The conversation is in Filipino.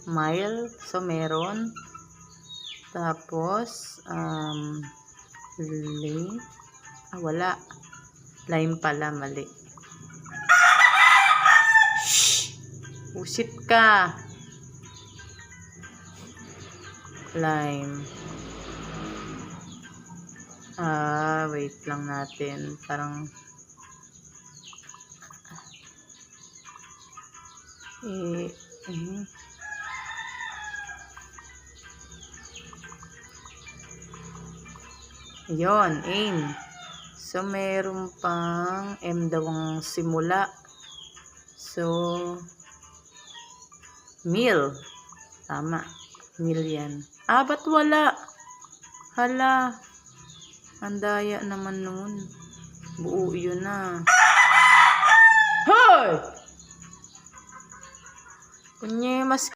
mile. So, meron. Tapos, lime. Wala. Lime pala, mali. Shhh! Usit ka. Lime. Wait lang natin. Parang yon, aim. So, meron pang M daw ang simula. So, mil. Tama. Million. Ba't wala? Hala. Andaya naman nun. Buo yun na. Hoy! Kunye, mas